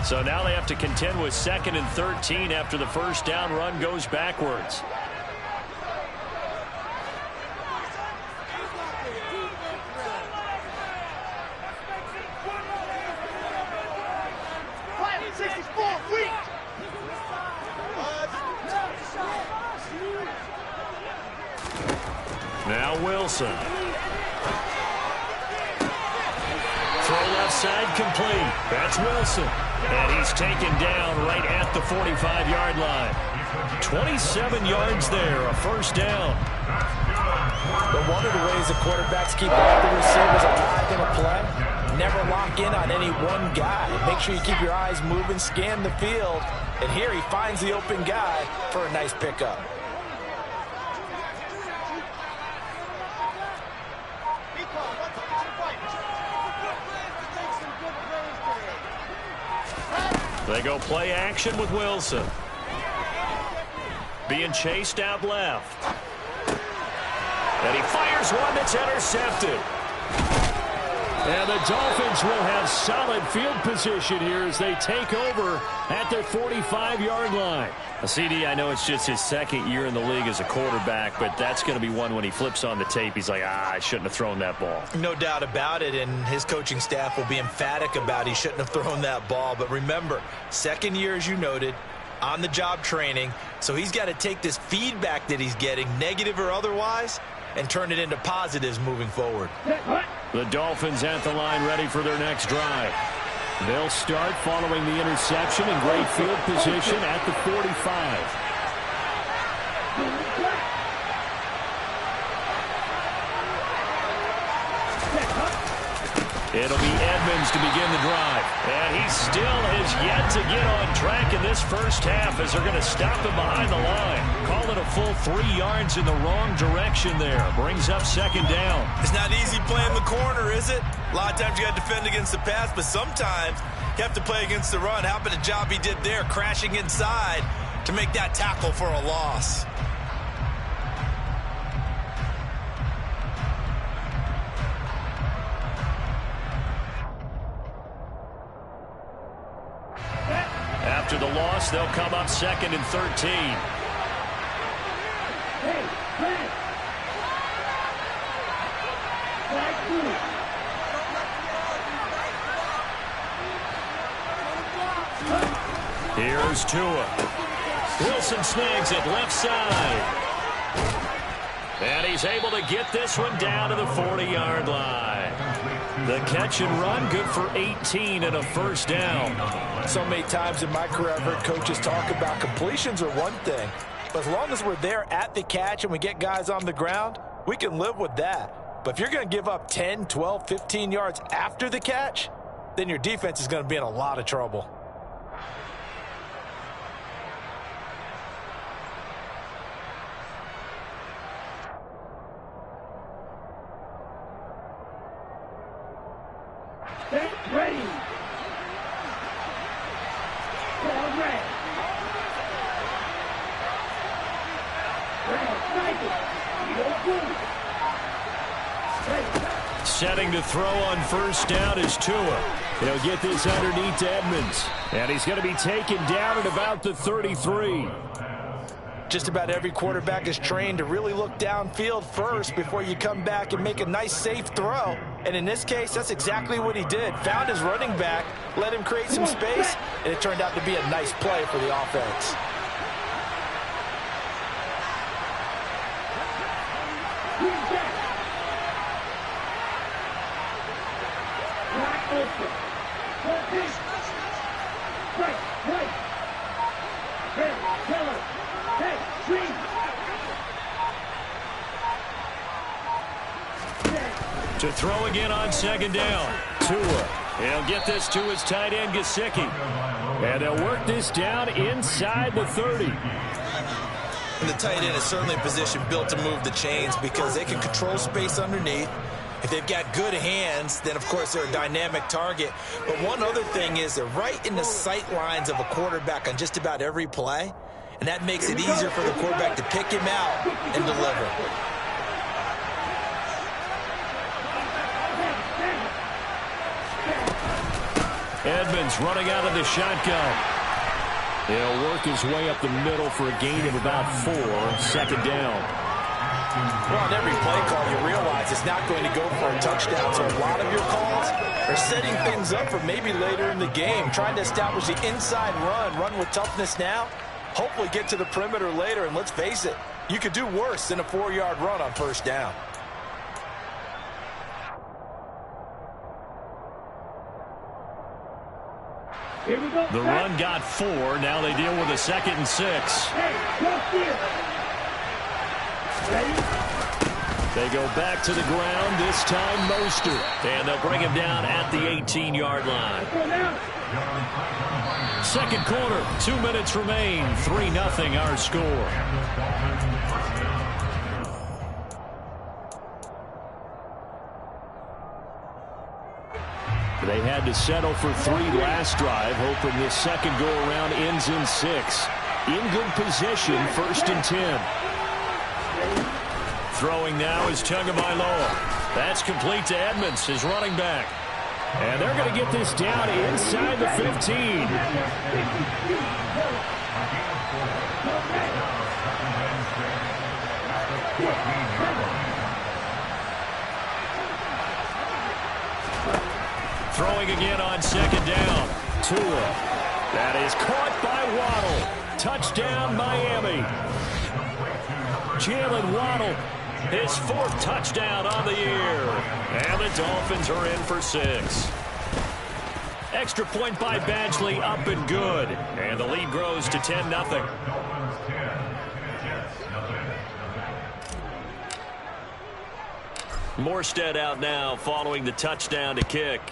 So now they have to contend with 2nd and 13 after the first down run goes backwards. Now Wilson. Throw left side complete. That's Wilson. And he's taken down right at the 45-yard line. 27 yards there, a first down. But one of the ways the quarterbacks keep all the receivers alive in a play, never lock in on any one guy. Make sure you keep your eyes moving, scan the field. And here he finds the open guy for a nice pickup. They go play action with Wilson. Being chased out left. And he fires one that's intercepted. And the Dolphins will have solid field position here as they take over at their 45-yard line. CD, I know it's just his 2nd year in the league as a quarterback, but that's going to be one when he flips on the tape, he's like, I shouldn't have thrown that ball. No doubt about it, and his coaching staff will be emphatic about he shouldn't have thrown that ball. But remember, 2nd year, as you noted, on-the-job training, so he's got to take this feedback that he's getting, negative or otherwise, and turn it into positives moving forward. The Dolphins at the line ready for their next drive. They'll start following the interception in great field position at the 45. It'll be Edmonds to begin the drive. And he still has yet to get on track in this first half as they're going to stop him behind the line. Call it a full 3 yards in the wrong direction there. Brings up 2nd down. It's not easy playing the corner, is it? A lot of times you got to defend against the pass, but sometimes you have to play against the run. How about the job he did there, crashing inside to make that tackle for a loss? After the loss, they'll come up 2nd and 13. Here's Tua. Wilson snags it left side. And he's able to get this one down to the 40-yard line. The catch and run, good for 18 and a first down. So many times in my career, I've heard coaches talk about completions are one thing. But as long as we're there at the catch and we get guys on the ground, we can live with that. But if you're going to give up 10, 12, 15 yards after the catch, then your defense is going to be in a lot of trouble. Ready. Setting to throw on first down is Tua. He'll get this underneath to Edmonds. And he's going to be taken down at about the 33. Just about every quarterback is trained to really look downfield first before you come back and make a nice, safe throw. And in this case, that's exactly what he did. Found his running back, let him create some space, and it turned out to be a nice play for the offense. To throw again on second down. Tua. He'll get this to his tight end, Gesicki. And they'll work this down inside the 30. And the tight end is certainly a position built to move the chains because they can control space underneath. If they've got good hands, then, of course, they're a dynamic target. But one other thing is they're right in the sight lines of a quarterback on just about every play. And that makes it easier for the quarterback to pick him out and deliver. Edmonds running out of the shotgun. He'll work his way up the middle for a gain of about 4. Second down. Well, on every play call, you realize it's not going to go for a touchdown. So a lot of your calls are setting things up for maybe later in the game, trying to establish the inside run with toughness now, hopefully get to the perimeter later. And let's face it, you could do worse than a 4-yard run on first down. The run got 4. Now they deal with a 2nd and 6. They go back to the ground, this time Mostert. And they'll bring him down at the 18-yard line. Second quarter, 2 minutes remain. 3-0 our score. They had to settle for 3 last drive, hoping this second go-around ends in 6. In good position, 1st and 10. Throwing now is Tagovailoa. That's complete to Edmonds, his running back. And they're going to get this down inside the 15. Throwing again on 2nd down. Tua. That is caught by Waddle. Touchdown, Miami. Jalen Waddle, his 4th touchdown on the year. And the Dolphins are in for 6. Extra point by Badgley, up and good. And the lead grows to 10-0. Morstead out now following the touchdown to kick.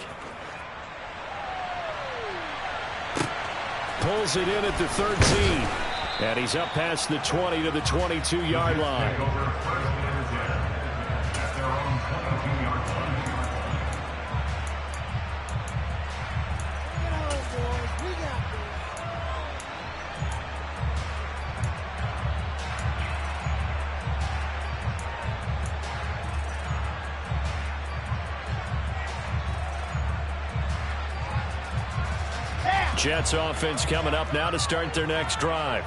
Pulls it in at the 13. And he's up past the 20 to the 22-yard line. Jets offense coming up now to start their next drive.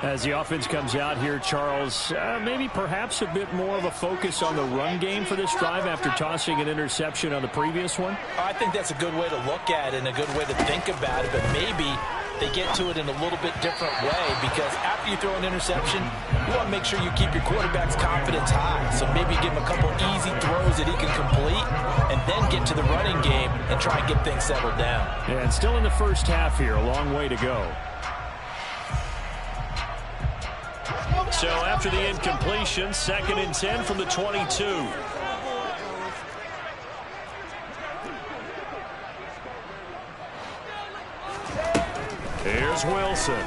As the offense comes out here, Charles, maybe perhaps a bit more of a focus on the run game for this drive after tossing an interception on the previous one? I think that's a good way to look at it and a good way to think about it, but maybe they get to it in a little bit different way, because after you throw an interception, you want to make sure you keep your quarterback's confidence high. So maybe give him a couple easy throws that he can complete and then get to the running game and try and get things settled down. Yeah, and still in the first half here, a long way to go. So after the incompletion, 2nd and 10 from the 22. Here's Wilson.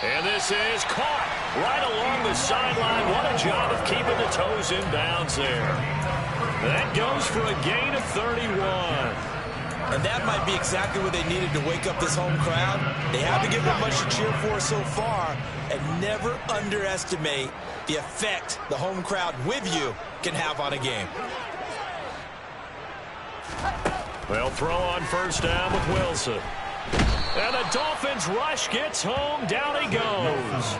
And this is caught right along the sideline. What a job of keeping the toes in bounds there. That goes for a gain of 31. And that might be exactly what they needed to wake up this home crowd. They have to give them much to cheer for so far, and never underestimate the effect the home crowd with you can have on a game. They'll throw on first down with Wilson. And the Dolphins rush gets home. Down he goes.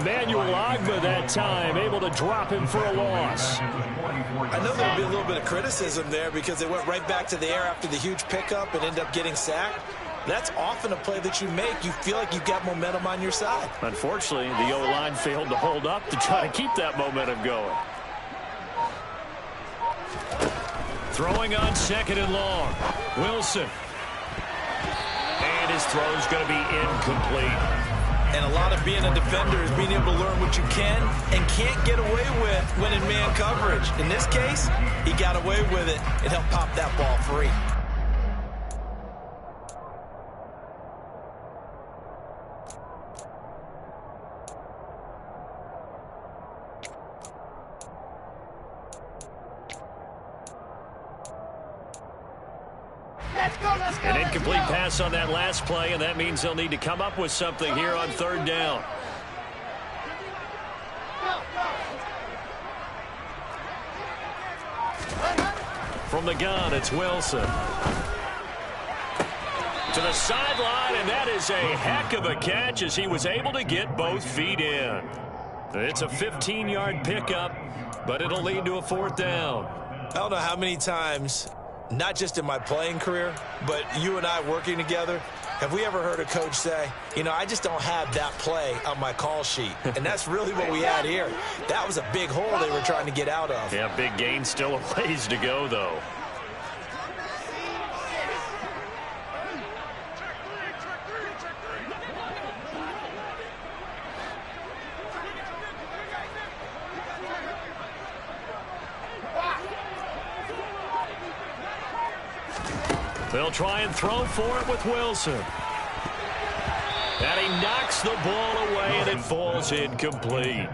Emmanuel Ogbah that time able to drop him for a loss. I know there'll be a little bit of criticism there because they went right back to the air after the huge pickup and ended up getting sacked. That's often a play that you make. You feel like you've got momentum on your side. Unfortunately, the O-line failed to hold up to try to keep that momentum going. Throwing on 2nd and long. Wilson. And his throw's going to be incomplete. And a lot of being a defender is being able to learn what you can and can't get away with when in man coverage. In this case, he got away with it and helped pop that ball free. An incomplete pass on that last play, and that means they'll need to come up with something here on 3rd down. From the gun, it's Wilson. To the sideline, and that is a heck of a catch as he was able to get both feet in. It's a 15-yard pickup, but it'll lead to a 4th down. I don't know how many times, not just in my playing career, but you and I working together, have we ever heard a coach say, you know, I just don't have that play on my call sheet. And that's really what we had here. That was a big hole they were trying to get out of. Yeah, big gain, still a ways to go, though. They'll try and throw for it with Wilson. And he knocks the ball away, and it falls incomplete.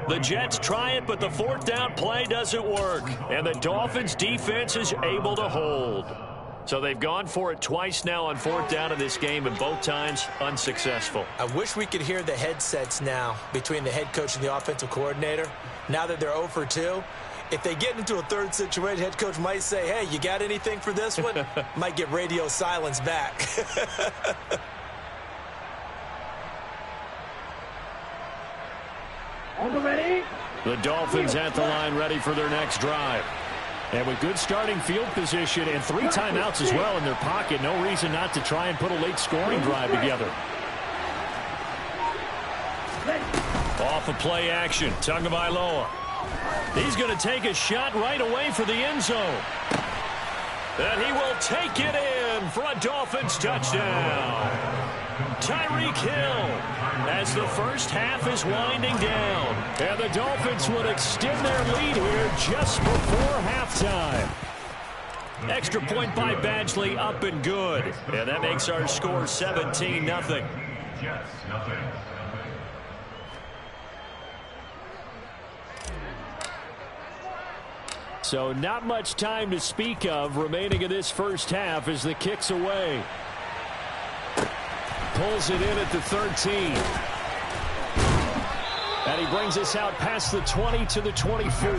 The Jets try it, but the 4th down play doesn't work. And the Dolphins' defense is able to hold. So they've gone for it twice now on 4th down in this game, and both times unsuccessful. I wish we could hear the headsets now between the head coach and the offensive coordinator. Now that they're 0 for 2. If they get into a third situation, head coach might say, hey, you got anything for this one? Might get radio silence back. The Dolphins at the line ready for their next drive. And with good starting field position and 3 timeouts as well in their pocket, no reason not to try and put a late scoring drive together. Off of play action, Tagovailoa. He's going to take a shot right away for the end zone. And he will take it in for a Dolphins touchdown. Tyreek Hill as the first half is winding down. And the Dolphins would extend their lead here just before halftime. Extra point by Badgley, up and good. And that makes our score 17-0. So not much time to speak of remaining in this first half as the kick's away. Pulls it in at the 13. And he brings us out past the 20 to the 24.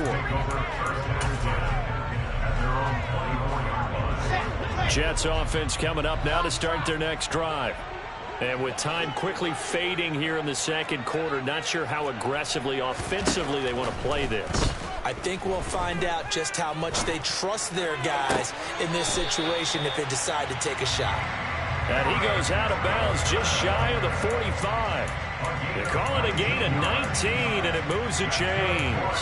Jets offense coming up now to start their next drive. And with time quickly fading here in the second quarter, not sure how aggressively, offensively they want to play this. I think we'll find out just how much they trust their guys in this situation if they decide to take a shot. And he goes out of bounds just shy of the 45. They call it a gain of 19, and it moves the chains.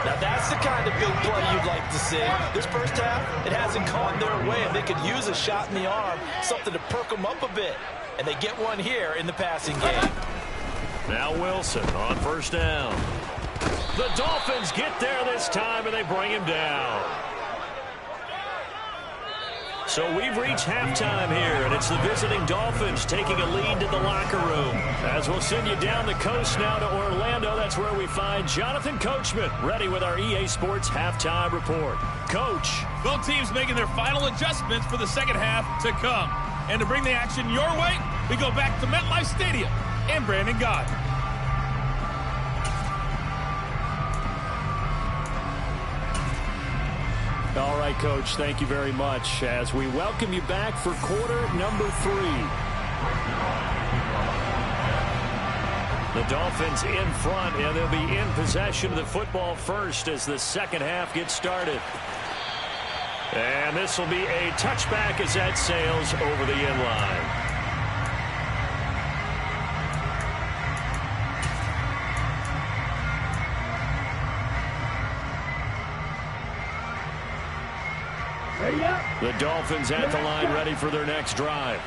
Now that's the kind of big play you'd like to see. This first half, it hasn't gone their way, and they could use a shot in the arm, something to perk them up a bit. And they get one here in the passing game. Now Wilson on first down. The Dolphins get there this time, and they bring him down. So we've reached halftime here, and it's the visiting Dolphins taking a lead to the locker room. As we'll send you down the coast now to Orlando, that's where we find Jonathan Coachman, ready with our EA Sports halftime report. Coach. Both teams making their final adjustments for the second half to come. And to bring the action your way, we go back to MetLife Stadium and Brandon Gott. All right, Coach, thank you very much as we welcome you back for quarter number 3. The Dolphins in front, and they'll be in possession of the football first as the second half gets started. And this will be a touchback as that sails over the end line. The Dolphins at the line ready for their next drive.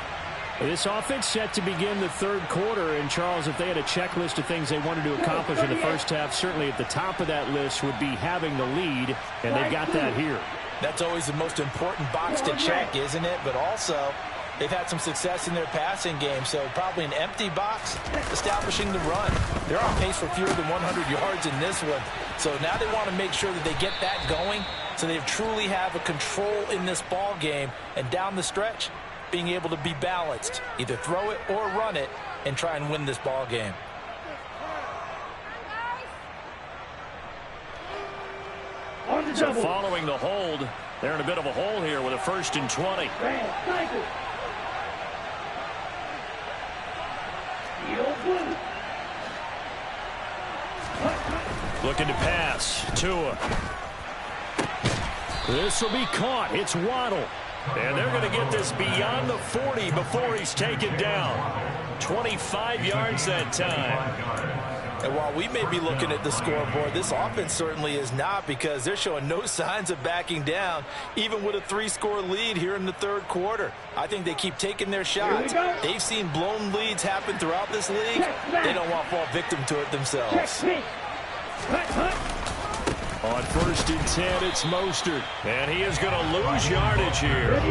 This offense set to begin the third quarter. And, Charles, if they had a checklist of things they wanted to accomplish in the first half, certainly at the top of that list would be having the lead, and they've got that here. That's always the most important box to check, isn't it? But also, they've had some success in their passing game, so probably an empty box establishing the run. They're on pace for fewer than 100 yards in this one. So now they want to make sure that they get that going so they truly have a control in this ball game, and down the stretch, being able to be balanced, either throw it or run it, and try and win this ball game. So following the hold, they're in a bit of a hole here with a 1st and 20. Looking to pass. Tua. This will be caught. It's Waddle. And they're going to get this beyond the 40 before he's taken down. 25 yards that time. And while we may be looking at the scoreboard, this offense certainly is not, because they're showing no signs of backing down, even with a 3-score lead here in the 3rd quarter. I think they keep taking their shots. They've seen blown leads happen throughout this league. They don't want to fall victim to it themselves. On 1st and 10, it's Mostert. And he is going to lose yardage here.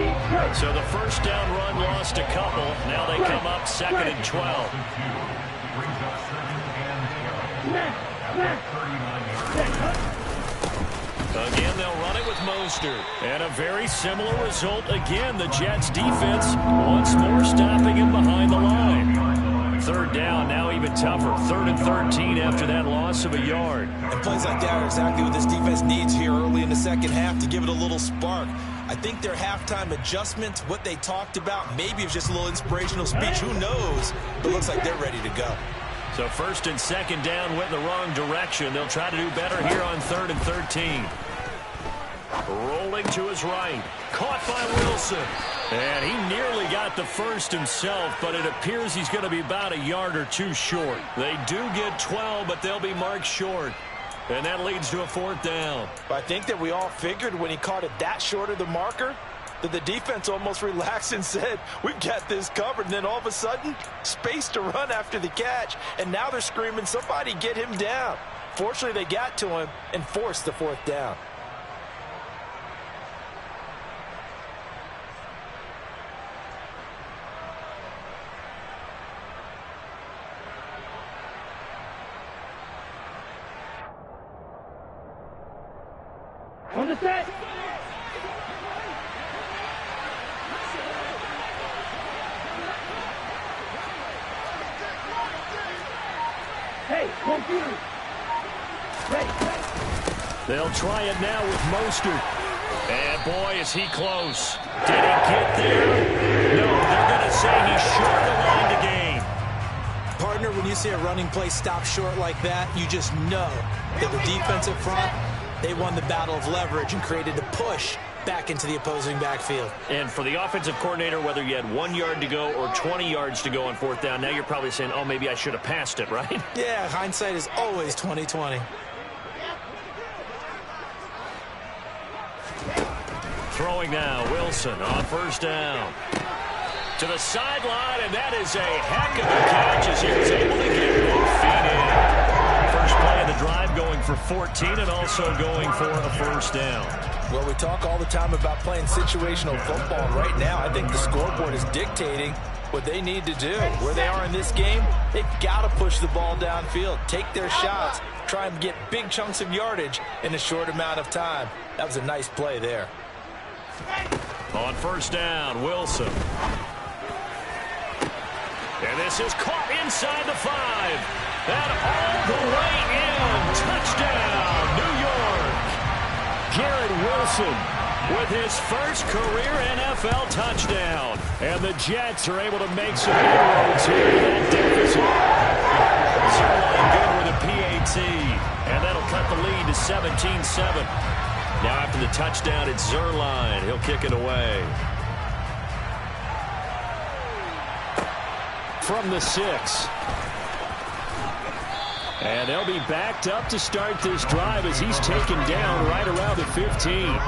So the 1st down run lost a couple. Now they come up 2nd and 12. Again, they'll run it with Mostert. And a very similar result again. The Jets defense once more stopping him behind the line. 3rd down, now even tougher. 3rd and 13 after that loss of a yard. And plays like that are exactly what this defense needs here early in the 2nd half to give it a little spark. I think their halftime adjustments, what they talked about, maybe it was just a little inspirational speech. Who knows? But it looks like they're ready to go. So 1st and 2nd down went in the wrong direction. They'll try to do better here on 3rd and 13. Rolling to his right. Caught by Wilson. And he nearly got the 1st himself, but it appears he's going to be about a yard or 2 short. They do get 12, but they'll be marked short. And that leads to a 4th down. I think that we all figured when he caught it that short of the marker that the defense almost relaxed and said, we've got this covered. And then all of a sudden, space to run after the catch. And now they're screaming, somebody get him down. Fortunately, they got to him and forced the 4th down. On the set. Hey, computer. They'll try it now with Mostert. And boy, is he close. Did he get there? No, they're going to say he's short of the line to gain. Partner, when you see a running play stop short like that, you just know that the defensive front, they won the battle of leverage and created the push back into the opposing backfield. And for the offensive coordinator, whether you had 1 yard to go or 20 yards to go on 4th down, now you're probably saying, oh, maybe I should have passed it, right? Yeah, hindsight is always 20/20. Throwing now, Wilson on 1st down. To the sideline, and that is a heck of a catch as he was able to get both feet in. First play of the drive going for 14 and also going for a 1st down. Well, we talk all the time about playing situational football. Right now, I think the scoreboard is dictating what they need to do. Where they are in this game, they've got to push the ball downfield, take their shots, try and get big chunks of yardage in a short amount of time. That was a nice play there. On 1st down, Wilson. And this is caught inside the 5. And all the way in. Touchdown, New York. Garrett Wilson with his first career NFL touchdown. And the Jets are able to make some inroads here in that deficit. Zerline good with a PAT. And that'll cut the lead to 17-7. Now after the touchdown, it's Zerline. He'll kick it away. From the 6. And they'll be backed up to start this drive as he's taken down right around the 15.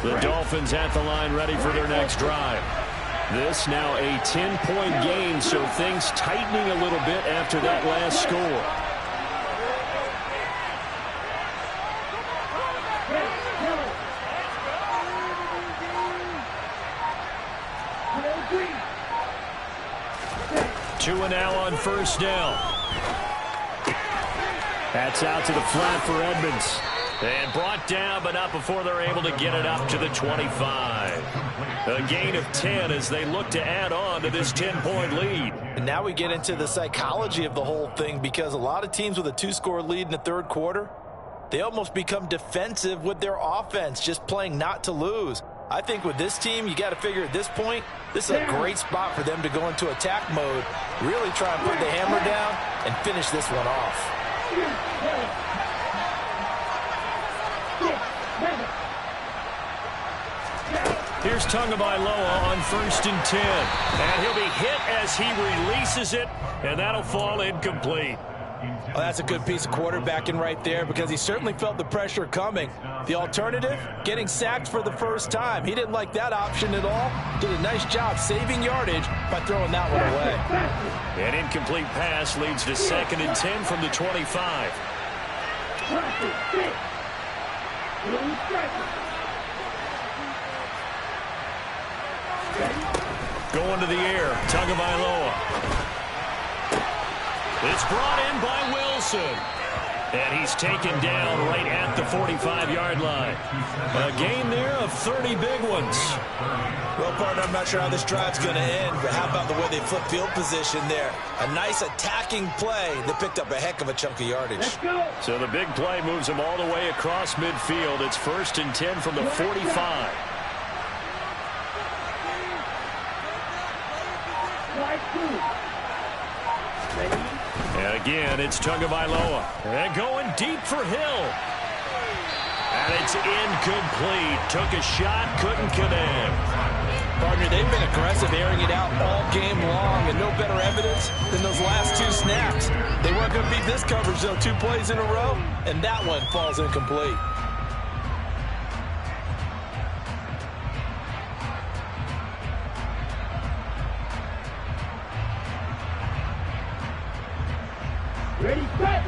The Dolphins at the line ready for their next drive. This now a 10-point game, so things tightening a little bit after that last score. Tua now on 1st down. That's out to the flat for Edmonds. And brought down, but not before they're able to get it up to the 25. A gain of 10 as they look to add on to this 10-point lead. And now we get into the psychology of the whole thing, because a lot of teams with a 2-score lead in the third quarter, they almost become defensive with their offense, just playing not to lose. I think with this team, you got to figure at this point, this is a great spot for them to go into attack mode, really try and put the hammer down and finish this one off. Here's Tagovailoa on 1st and 10. And he'll be hit as he releases it, and that'll fall incomplete. Well, that's a good piece of quarterbacking right there, because he certainly felt the pressure coming. The alternative, getting sacked for the first time. He didn't like that option at all. Did a nice job saving yardage by throwing that one away. An incomplete pass leads to 2nd and 10 from the 25. Going to the air, Tagovailoa. It's brought in by Wilson. And he's taken down right at the 45-yard line. A gain there of 30 big ones. Well, partner, I'm not sure how this drive's going to end, but how about the way they flip field position there? A nice attacking play that picked up a heck of a chunk of yardage. Let's go. So the big play moves them all the way across midfield. It's 1st and 10 from the 45. And again, it's Tagovailoa. And going deep for Hill. And it's incomplete. Took a shot, couldn't connect. Partner, they've been aggressive, airing it out all game long, and no better evidence than those last 2 snaps. They weren't going to beat this coverage, though. 2 plays in a row, and that one falls incomplete.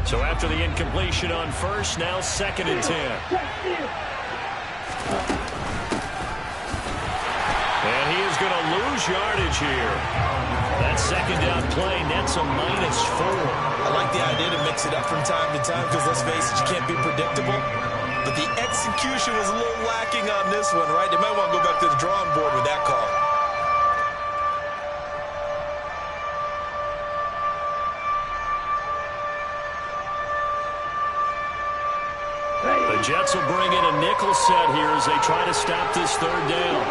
So after the incompletion on 1st, now 2nd and 10. And he is going to lose yardage here. That 2nd down play nets a -4. I like the idea to mix it up from time to time, because let's face it, you can't be predictable. But the execution was a little lacking on this one, right? They might want to go back to the drawing board with that call. The Jets will bring in a nickel set here as they try to stop this 3rd down.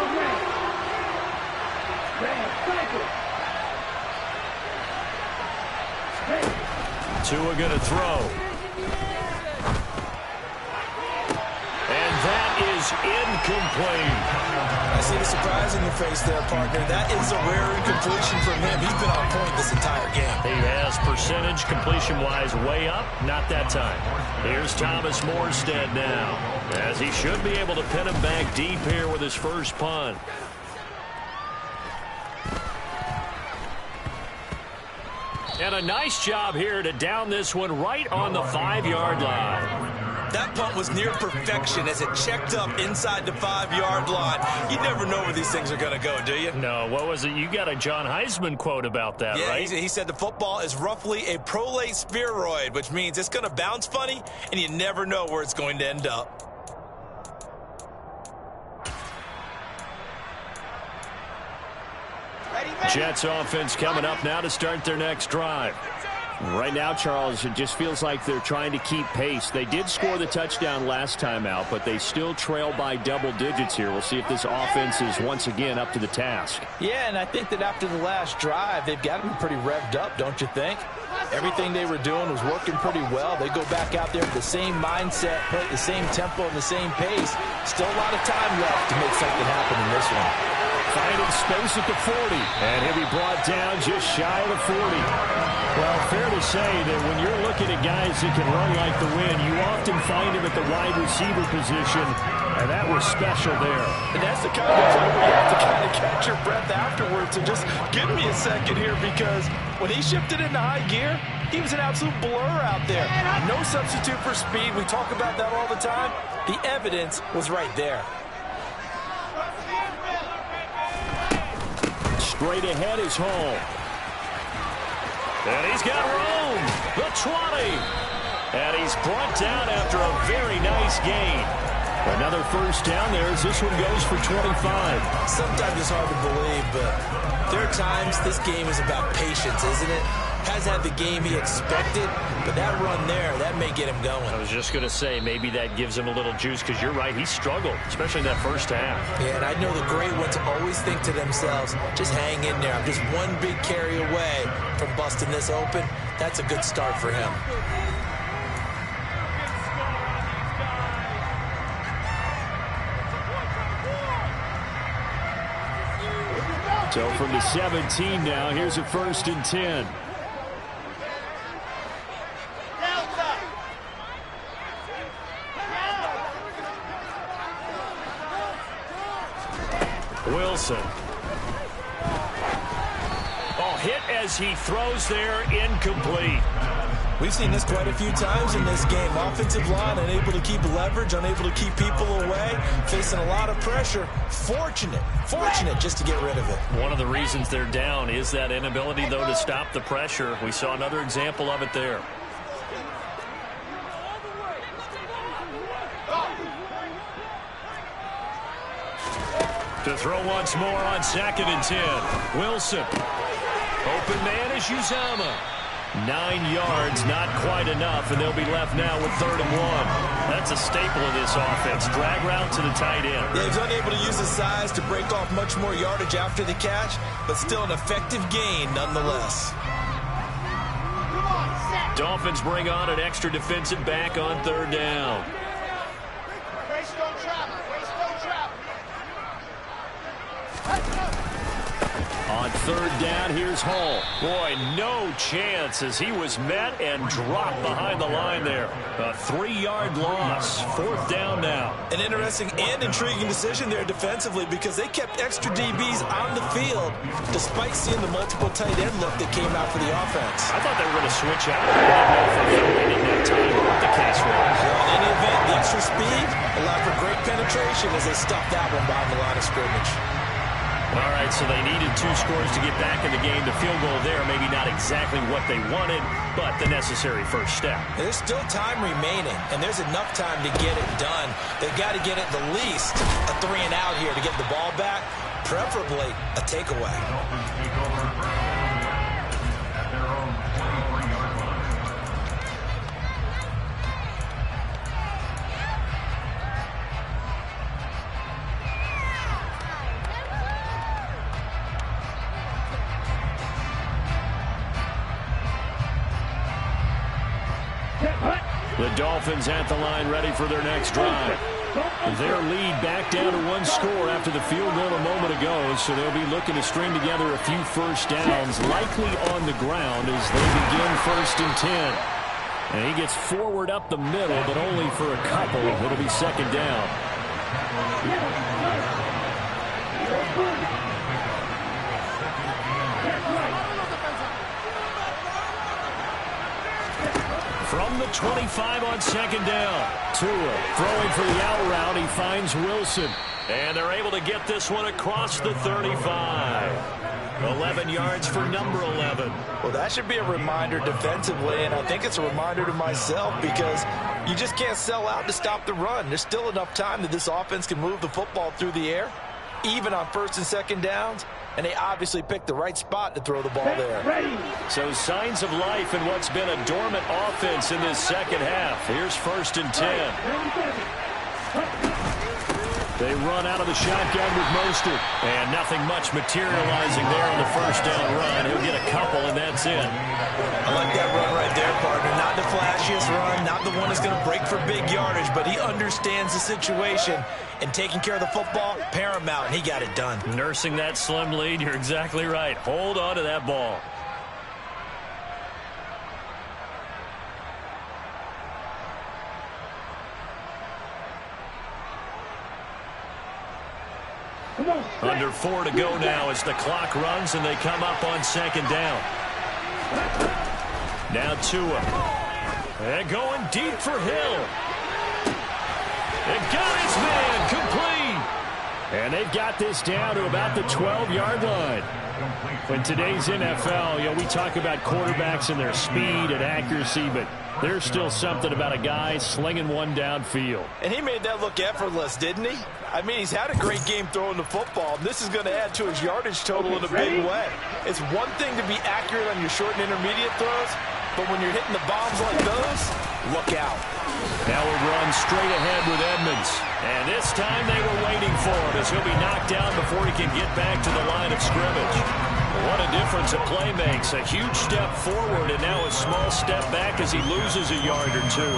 Tua going to throw. And that is incomplete. I see the surprise in your face there, partner. That is a rare incompletion from him. He's been on point this entire game. He has percentage completion-wise way up. Not that time. Here's Thomas Morstead now, as he should be able to pin him back deep here with his first punt. And a nice job here to down this one right on the 5-yard line. That punt was near perfection as it checked up inside the 5-yard line. You never know where these things are going to go, do you? No, what was it? You got a John Heisman quote about that, right? Yeah, he said the football is roughly a prolate spheroid, which means it's going to bounce funny, and you never know where it's going to end up. Jets offense coming up now to start their next drive. Right now, Charles, it just feels like they're trying to keep pace. They did score the touchdown last time out, but they still trail by double digits here. We'll see if this offense is once again up to the task. Yeah, and I think that after the last drive, they've got to be pretty revved up, don't you think? Everything they were doing was working pretty well. They go back out there with the same mindset, play at the same tempo and the same pace. Still a lot of time left to make something happen in this one. Finding space at the 40. And he'll be brought down just shy of the 40. Well, fair to say that when you're looking at guys that can run like the wind, you often find him at the wide receiver position, and that was special there. And that's the kind of play where you have to kind of catch your breath afterwards. So just give me a second here, because when he shifted into high gear, he was an absolute blur out there. No substitute for speed. We talk about that all the time. The evidence was right there. Straight ahead is Hall. And he's got room. The 20. And he's brought down after a very nice gain. Another first down there as this one goes for 25. Sometimes it's hard to believe, but there are times this game is about patience, isn't it? Hasn't had the game he expected, but that run there, that may get him going. I was just going to say, maybe that gives him a little juice, because you're right, he struggled, especially in that first half. Yeah, and I know the great ones always think to themselves, just hang in there. I'm just one big carry away from busting this open. That's a good start for him. So from the 17 now, here's a 1st and 10. Wilson. Oh, hit as he throws there, incomplete. We've seen this quite a few times in this game. Offensive line unable to keep leverage, unable to keep people away, facing a lot of pressure. Fortunate just to get rid of it. One of the reasons they're down is that inability, though, to stop the pressure. We saw another example of it there. To throw once more on 2nd and 10. Wilson. Open man is Uzomah. 9 yards, not quite enough, and they'll be left now with 3rd and 1. That's a staple of this offense. Drag route to the tight end. Yeah, he's unable to use his size to break off much more yardage after the catch, but still an effective gain nonetheless. Dolphins bring on an extra defensive back on 3rd down. On 3rd down, here's Hall. Boy, no chance as he was met and dropped behind the line there. A 3-yard loss. 4th down now. An interesting and intriguing decision there defensively because they kept extra DBs on the field despite seeing the multiple tight end look that came out for the offense. I thought they were going to switch out. They didn't have time to what the case was. Well, in any event, the extra speed allowed for great penetration as they stuffed that one behind the line of scrimmage. All right, so they needed 2 scores to get back in the game. The field goal there, maybe not exactly what they wanted, but the necessary first step. There's still time remaining, and there's enough time to get it done. They've got to get at the least a 3 and out here to get the ball back, preferably a takeaway. The Dolphins at the line ready for their next drive. Their lead back down to 1 score after the field goal a moment ago, so they'll be looking to string together a few first downs, likely on the ground as they begin 1st and 10. And he gets forward up the middle, but only for a couple. It'll be 2nd down. From the 25 on 2nd down. Tua throwing for the out route. He finds Wilson. And they're able to get this one across the 35. 11 yards for number 11. Well, that should be a reminder defensively, and I think it's a reminder to myself because you just can't sell out to stop the run. There's still enough time that this offense can move the football through the air, even on 1st and 2nd downs, and they obviously picked the right spot to throw the ball there. So signs of life in what's been a dormant offense in this 2nd half. Here's 1st and 10. They run out of the shotgun with Mostert. And nothing much materializing there on the 1st down run. He'll get a couple, and that's it. I like that run right there, partner. Not the flashiest run, not the one that's going to break for big yardage, but he understands the situation, and taking care of the football, paramount, and he got it done. Nursing that slim lead, you're exactly right. Hold on to that ball. Under 4 to go now as the clock runs and they come up on 2nd down. Now Tua. And going deep for Hill. And got his man complete. And they've got this down to about the 12-yard line. In today's NFL, we talk about quarterbacks and their speed and accuracy, but there's still something about a guy slinging one downfield. And he made that look effortless, didn't he? I mean, he's had a great game throwing the football. This is going to add to his yardage total in a big way. It's one thing to be accurate on your short and intermediate throws, but when you're hitting the bombs like those, look out. Now we'll run straight ahead with Edmonds. And this time they were waiting for him as he'll be knocked down before he can get back to the line of scrimmage. What a difference a play makes. A huge step forward and now a small step back as he loses a yard or two.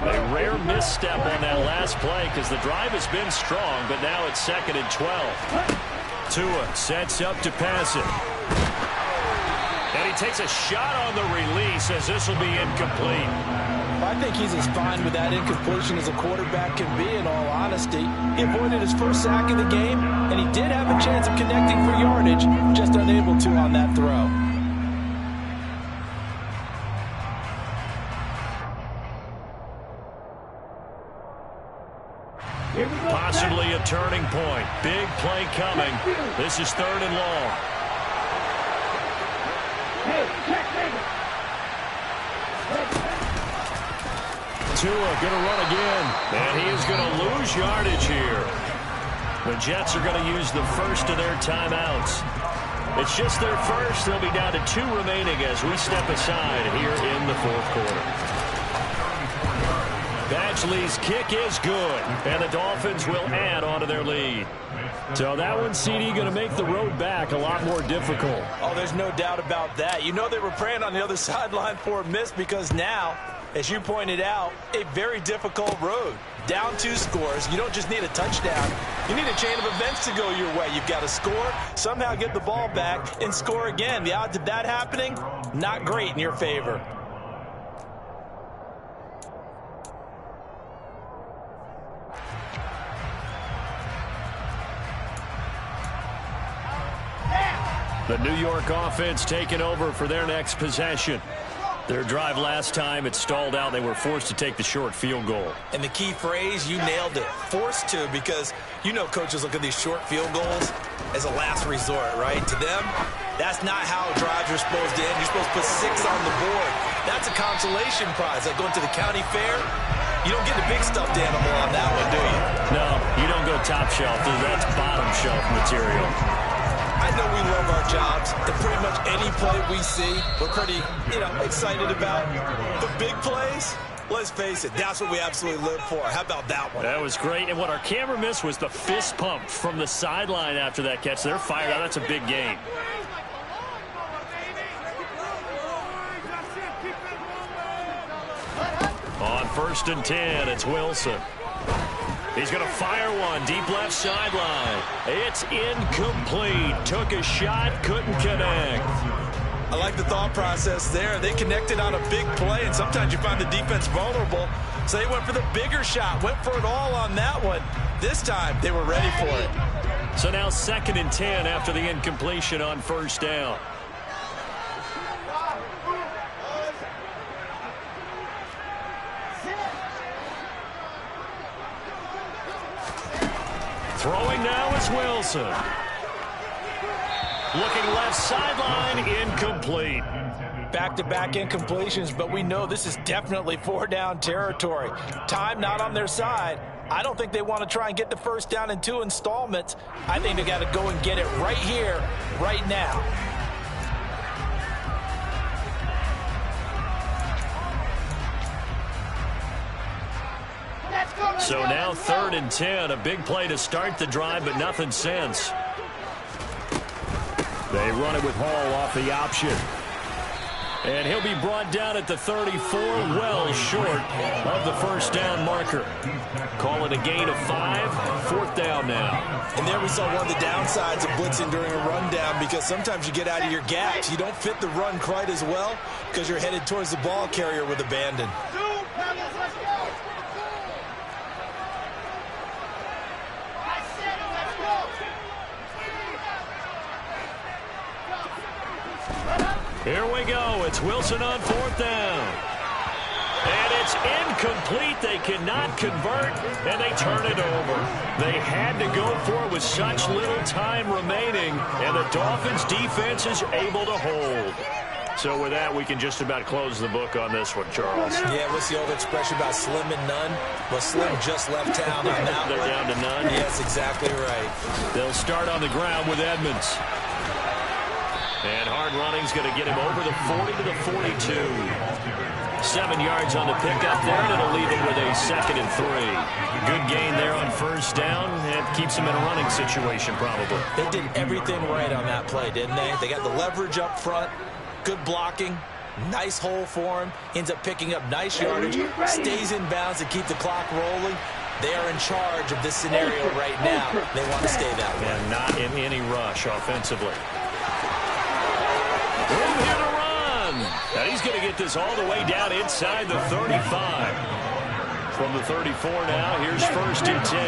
A rare misstep on that last play because the drive has been strong, but now it's 2nd and 12. Tua sets up to pass it. And he takes a shot on the release as this will be incomplete. I think he's as fine with that incompletion as a quarterback can be, in all honesty. He avoided his first sack of the game, and he did have a chance of connecting for yardage, just unable to on that throw. Possibly a turning point. Big play coming. This is 3rd and long. Tua going to run again. And he is going to lose yardage here. The Jets are going to use the first of their timeouts. It's just their first. They'll be down to 2 remaining as we step aside here in the 4th quarter. Badgley's kick is good, and the Dolphins will add on to their lead. So that one, CD, going to make the road back a lot more difficult. Oh, there's no doubt about that. You know they were praying on the other sideline for a miss because now, as you pointed out, a very difficult road. Down 2 scores. You don't just need a touchdown. You need a chain of events to go your way. You've got to score, somehow get the ball back, and score again. The odds of that happening, not great in your favor. The New York offense taking over for their next possession. Their drive last time, it stalled out. They were forced to take the short field goal. And the key phrase, you nailed it. Forced to, because you know coaches look at these short field goals as a last resort, right? To them, that's not how drives are supposed to end. You're supposed to put 6 on the board. That's a consolation prize. Like going to the county fair, you don't get the big stuffed animal on that one, do you? No, you don't go top shelf. That's bottom shelf material. I know we love our jobs, and pretty much any play we see, we're pretty, excited about. The big plays, let's face it, that's what we absolutely live for. How about that one? That was great, and what our camera missed was the fist pump from the sideline after that catch. They're fired out. That's a big game. On 1st and 10, it's Wilson. He's going to fire one deep left sideline. It's incomplete. Took a shot, couldn't connect. I like the thought process there. They connected on a big play, and sometimes you find the defense vulnerable. So they went for the bigger shot, went for it all on that one. This time, they were ready for it. So now 2nd and 10 after the incompletion on 1st down. Throwing now is Wilson. Looking left sideline, incomplete. Back-to-back incompletions, but we know this is definitely 4-down territory. Time not on their side. I don't think they want to try and get the 1st down in 2 installments. I think they got to go and get it right here, right now. So now 3rd and 10, a big play to start the drive, but nothing since. They run it with Hall off the option. And he'll be brought down at the 34, well short of the 1st down marker. Call it a gain of 5, 4th down now. And there we saw one of the downsides of blitzing during a rundown, because sometimes you get out of your gaps. You don't fit the run quite as well because you're headed towards the ball carrier with abandon. Here we go. It's Wilson on 4th down. And it's incomplete. They cannot convert, and they turn it over. They had to go for it with such little time remaining, and the Dolphins' defense is able to hold. So with that, we can just about close the book on this one, Charles. Yeah, what's the old expression about slim and none? Well, Slim just left town on that They're one. down to none? Yes, exactly right. They'll start on the ground with Edmonds. And hard running's going to get him over the 40 to the 42. 7 yards on the pickup there, and it'll leave him with a 2nd and 3. Good gain there on 1st down, and keeps him in a running situation probably. They did everything right on that play, didn't they? They got the leverage up front, good blocking, nice hole for him, ends up picking up nice yardage, stays in bounds to keep the clock rolling. They are in charge of this scenario right now. They want to stay that way. And not in any rush offensively. Room here to run. And he's going to get this all the way down inside the 35. From the 34 now, here's 1st and 10.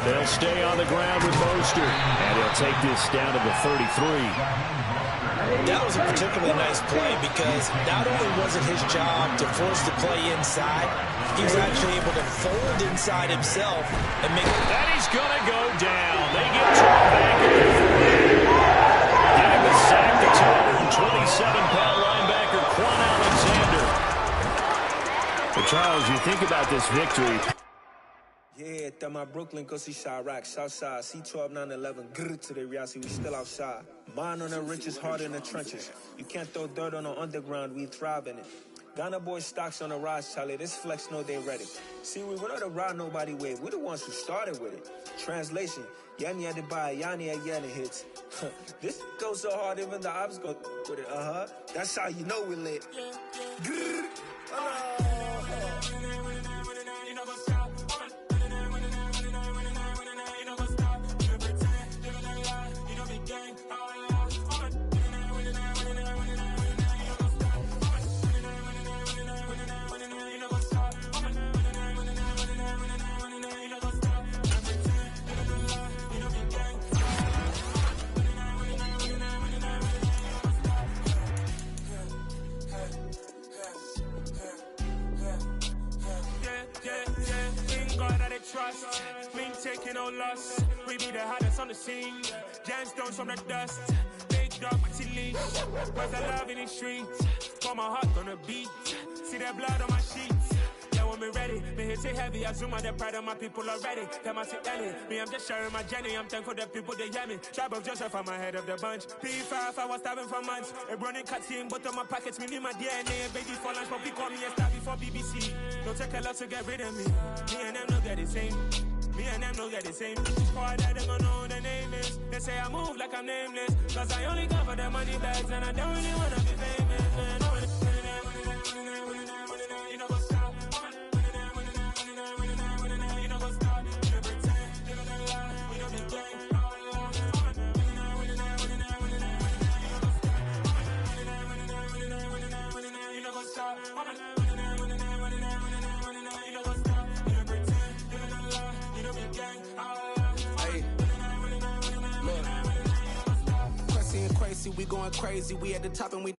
They'll stay on the ground with Mostert. And he'll take this down to the 33. That was a particularly nice play because not only was it his job to force the play inside, he was actually able to fold inside himself and make it. And he's going to go down. They get drawn back at the 40. Getting the sack, the 227-pound linebacker, Quan Alexander. But Charles, you think about this victory. Yeah, that my Brooklyn, go see Chirac, Southside, C12, 911, grrr to the reality, we still outside. Mine on the riches, hard in the trenches. You can't throw dirt on the underground, we thrive in it. Ghana boys stocks on the rise, Charlie, this flex know they ready. See, we not the ride nobody wave, we the ones who started with it. Translation, Yanni had to buy, Yanni had Yanni hits. This goes so hard, even the ops go with it, That's how you know we lit. Grrr, trust, me taking no loss. We be the hardest on the scene. Gemstones from the dust. Big dog with your leash. Cause I love in the streets. Pour my heart on the beat. See that blood on my sheets. Yeah, when me ready, me hit it heavy. I zoom on the pride of my people already. Them I see Ellie. Me, I'm just sharing my journey. I'm thankful that people they hear me. Tribe of Joseph, I'm ahead of the bunch. P5, I was starving for months. A running cutscene, but on my pockets, me need my DNA. Baby for lunch, but we call me a star before BBC. Don't take a lot to get rid of me. Me and them no get the same. Me and them no get the same. Boy, that they gonna know who the name is. They say I move like I'm nameless. Cause I only come for the money bags and I don't really wanna be famous, man. You know what's up? You know what's up? You pretend, you don't lie, we don't be gang. You know what's up? We going crazy, we at the top and we